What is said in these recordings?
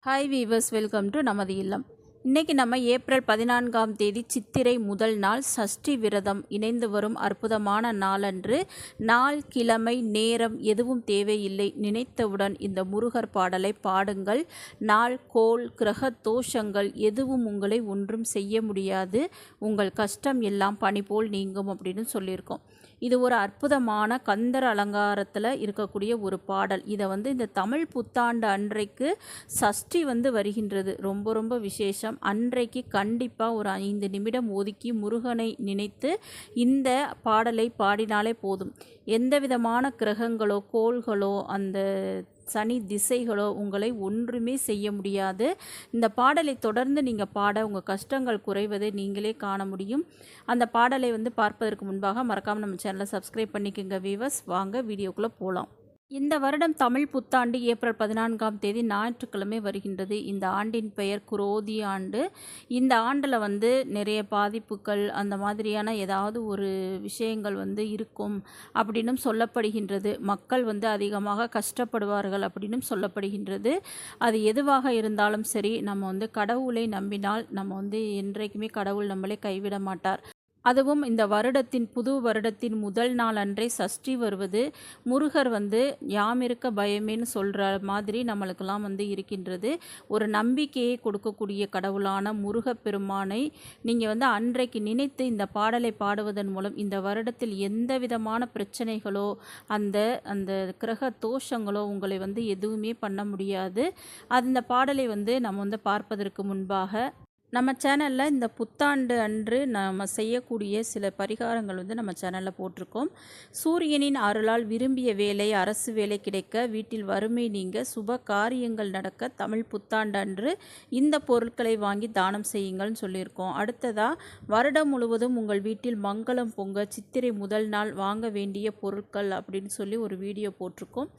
Hi viewers, welcome to நமது இல்லம். இன்றைக்கி நம்ம ஏப்ரல் 14ஆம் தேதி சித்திரை முதல் நாள் சஷ்டி விரதம் இணைந்து வரும் அற்புதமான நாளன்று. நாள், கிழமை, நேரம் எதுவும் தேவையில்லை. நினைத்தவுடன் இந்த முருகர் பாடலை பாடுங்கள். நாள், கோள், கிரக தோஷங்கள் எதுவும் உங்களை ஒன்றும் செய்ய முடியாது. உங்கள் கஷ்டம் எல்லாம் பனி போல் நீங்கும் அப்படின்னு சொல்லியிருக்கோம். இது ஒரு அற்புதமான கந்தர் அலங்காரத்தில் இருக்கக்கூடிய ஒரு பாடல். இதை இந்த தமிழ் புத்தாண்டு அன்றைக்கு சஷ்டி வருகின்றது. ரொம்ப ரொம்ப விசேஷம். அன்றைக்கு கண்டிப்பாக ஒரு 5 நிமிடம் ஒதுக்கி முருகனை நினைத்து இந்த பாடலை பாடினாலே போதும். எந்த விதமான கிரகங்களோ கோள்களோ அந்த சனி திசைகளோ உங்களை ஒன்றுமே செய்ய முடியாது. இந்த பாடலை தொடர்ந்து நீங்கள் பாட உங்கள் கஷ்டங்கள் குறைவதை நீங்களே காண முடியும். அந்த பாடலை பார்ப்பதற்கு முன்பாக மறக்காமல் நம்ம சேனலை சப்ஸ்கிரைப் பண்ணிக்கோங்க வீவர்ஸ். வாங்க வீடியோக்குள்ளே போகலாம். இந்த வருடம் தமிழ் புத்தாண்டு ஏப்ரல் 14ஆம் தேதி ஞாயிற்றுக்கிழமை வருகின்றது. இந்த ஆண்டின் பெயர் குரோதி ஆண்டு. இந்த ஆண்டில் நிறைய பாதிப்புகள் அந்த மாதிரியான ஏதாவது ஒரு விஷயங்கள் இருக்கும் அப்படின்னும் சொல்லப்படுகின்றது. மக்கள் அதிகமாக கஷ்டப்படுவார்கள் அப்படின்னும் சொல்லப்படுகின்றது. அது எதுவாக இருந்தாலும் சரி, நம்ம கடவுளை நம்பினால் நம்ம என்றைக்குமே கடவுள் நம்மளை கைவிட மாட்டார். அதுவும் இந்த வருடத்தின் புது வருடத்தின் முதல் நாள் அன்றே சஷ்டி வருவது முருகர் யாமிருக்க பயமேன்னு சொல்கிற மாதிரி நம்மளுக்கெல்லாம் இருக்கின்றது. ஒரு நம்பிக்கையை கொடுக்கக்கூடிய கடவுளான முருகப்பெருமானை நீங்கள் அன்றைக்கு நினைத்து இந்த பாடலை பாடுவதன் மூலம் இந்த வருடத்தில் எந்த விதமான பிரச்சனைகளோ அந்த அந்த கிரக தோஷங்களோ உங்களை எதுவுமே பண்ண முடியாது. அந்த பாடலை நம்ம பார்ப்பதற்கு முன்பாக நம்ம சேனலில் இந்த புத்தாண்டு அன்று நம்ம செய்யக்கூடிய சில பரிகாரங்கள் நம்ம சேனலில் போட்டிருக்கோம். சூரியனின் அருளால் விரும்பிய வேலை, அரசு வேலை கிடைக்க, வீட்டில் வறுமை நீங்க, சுப காரியங்கள் நடக்க தமிழ் புத்தாண்டு அன்று இந்த பொருட்களை வாங்கி தானம் செய்யுங்கள்னு சொல்லியிருக்கோம். அடுத்ததாக வருடம் முழுவதும் உங்கள் வீட்டில் மங்களம் பொங்க சித்திரை முதல் நாள் வாங்க வேண்டிய பொருட்கள் அப்படின்னு சொல்லி ஒரு வீடியோ போட்டிருக்கோம்.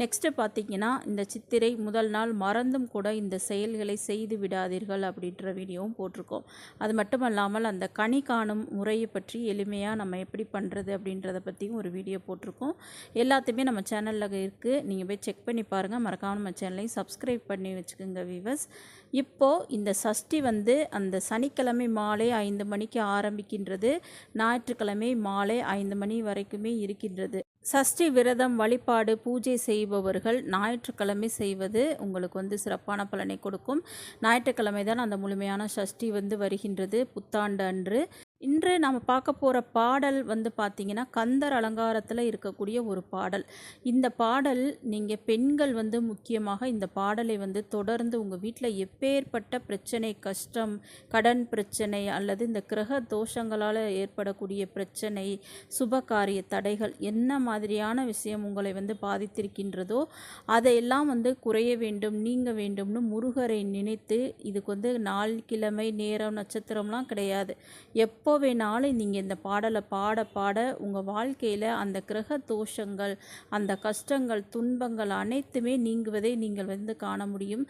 நெக்ஸ்ட்டு பார்த்திங்கன்னா, இந்த சித்திரை முதல் நாள் மறந்தும் கூட இந்த செயல்களை செய்து விடாதீர்கள் அப்படின்ற வீடியோவும் போட்டிருக்கோம். அது மட்டும் இல்லாமல் அந்த கனி காணும் முறையை பற்றி எளிமையாக நம்ம எப்படி பண்ணுறது அப்படின்றத பற்றியும் ஒரு வீடியோ போட்டிருக்கோம். எல்லாத்தையுமே நம்ம சேனலில் இருக்குது. நீங்கள் போய் செக் பண்ணி பாருங்கள். மறக்காமல் நம்ம சேனலையும் சப்ஸ்கிரைப் பண்ணி வச்சுக்கோங்க வீவர்ஸ். இப்போது இந்த சஷ்டி அந்த சனிக்கிழமை மாலை 5 மணிக்கு ஆரம்பிக்கின்றது. ஞாயிற்றுக்கிழமை மாலை 5 மணி வரைக்குமே இருக்கின்றது. சஷ்டி விரதம் வழிபாடு பூஜை செய்பவர்கள் ஞாயிற்றுக்கிழமை செய்வது உங்களுக்கு சிறப்பான பலனை கொடுக்கும். ஞாயிற்றுக்கிழமை தான் அந்த முழுமையான சஷ்டி வருகின்றது புத்தாண்டு அன்று. இன்று நாம் பார்க்க போகிற பாடல் பார்த்திங்கன்னா கந்தர் அலங்காரத்தில் இருக்கக்கூடிய ஒரு பாடல். இந்த பாடல் நீங்கள் பெண்கள் முக்கியமாக இந்த பாடலை தொடர்ந்து உங்கள் வீட்டில் எப்பேற்பட்ட பிரச்சனை, கஷ்டம், கடன் பிரச்சனை அல்லது இந்த கிரக தோஷங்களால் ஏற்படக்கூடிய பிரச்சனை, சுபகாரிய தடைகள் என்ன மாதிரியான விஷயம் உங்களை பாதித்திருக்கின்றதோ அதையெல்லாம் குறைய வேண்டும், நீங்க வேண்டும்னு முருகரை நினைத்து இதுக்கு நாள், கிழமை, நேரம், நட்சத்திரம்லாம் கிடையாது. எப்போ வேணாலும் நீங்கள் இந்த பாடலை பாட பாட உங்கள் வாழ்க்கையில் அந்த கிரக தோஷங்கள், அந்த கஷ்டங்கள், துன்பங்கள் அனைத்துமே நீங்குவதை நீங்கள் காண முடியும்.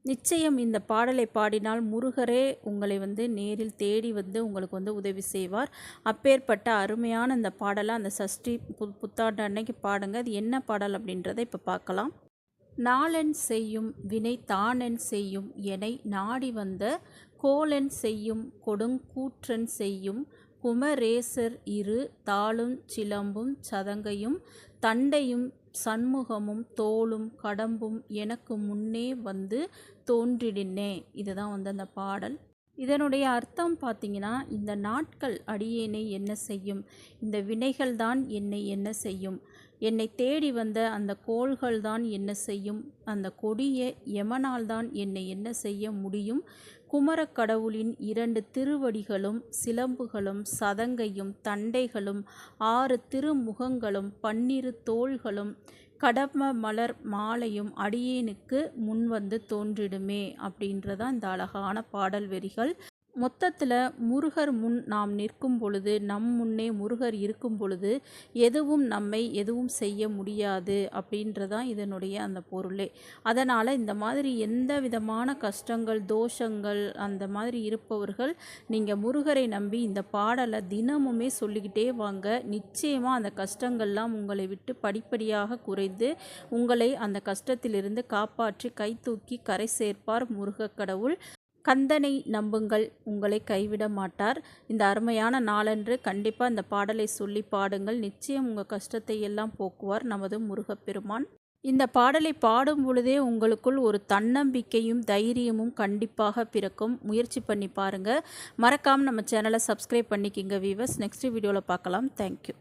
நிச்சயம் இந்த பாடலை பாடினால் முருகரே உங்களை நேரில் தேடி உங்களுக்கு உதவி செய்வார். அப்பேற்பட்ட அருமையான இந்த பாடலை அந்த சஷ்டி புத்தாண்டு அன்னைக்கு பாடுங்க. அது என்ன பாடல் அப்படின்றத இப்போ பார்க்கலாம். நாளென் செய்யும் வினை தானென் செய்யும் எனை நாடி வந்த கோலென் செய்யும் கொடுங்கூற்றன் செய்யும் குமரேசர் இரு தாளும் சிலம்பும் சதங்கையும் தண்டையும் சண்முகமும் தோளும் கடம்பும் எனக்கு முன்னே தோன்றிடினே. இதுதான் அந்த பாடல். இதனுடைய அர்த்தம் பார்த்திங்கன்னா, இந்த நாட்கள் அடியேனை என்ன செய்யும், இந்த வினைகள் தான் என்னை என்ன செய்யும், என்னை தேடி வந்த அந்த கோள்கள் தான் என்ன செய்யும், அந்த கொடிய யமனால் தான் என்னை என்ன செய்ய முடியும். குமரக்கடவுளின் 2 திருவடிகளும் சிலம்புகளும் சதங்கையும் தண்டைகளும் 6 திருமுகங்களும் 12 தோள்களும் கடம்ப மலர் மாலையும் அடியேனுக்கு முன் தோன்றிடுமே அப்படின்றதான் இந்த அழகான பாடல் வரிகள். மொத்தத்தில் முருகர் முன் நாம் நிற்கும் பொழுது, நம் முன்னே முருகர் இருக்கும் பொழுது, எதுவும் நம்மை எதுவும் செய்ய முடியாது அப்படின்றதான் இதனுடைய அந்த பொருளே. அதனால் இந்த மாதிரி எந்த விதமான கஷ்டங்கள், தோஷங்கள் அந்த மாதிரி இருப்பவர்கள் நீங்கள் முருகரை நம்பி இந்த பாடலை தினமுமே சொல்லிக்கிட்டே வாங்க. நிச்சயமாக அந்த கஷ்டங்கள்லாம் உங்களை விட்டு படிப்படியாக குறைந்து உங்களை அந்த கஷ்டத்திலிருந்து காப்பாற்றி கை தூக்கி கரை சேர்ப்பார் முருகக் கடவுள். கந்தனை நம்புங்கள், உங்களை கைவிட மாட்டார். இந்த அருமையான நாளன்று கண்டிப்பாக இந்த பாடலை சொல்லி பாடுங்கள். நிச்சயம் உங்கள் கஷ்டத்தை எல்லாம் போக்குவார் நமது முருகப்பெருமான். இந்த பாடலை பாடும் பொழுதே உங்களுக்குள் ஒரு தன்னம்பிக்கையும் தைரியமும் கண்டிப்பாக பிறக்கும். முயற்சி பண்ணி பாருங்கள். மறக்காமல் நம்ம சேனலை சப்ஸ்கிரைப் பண்ணிக்கிங்க வீவர்ஸ். நெக்ஸ்ட் வீடியோவில் பார்க்கலாம். தேங்க்யூ.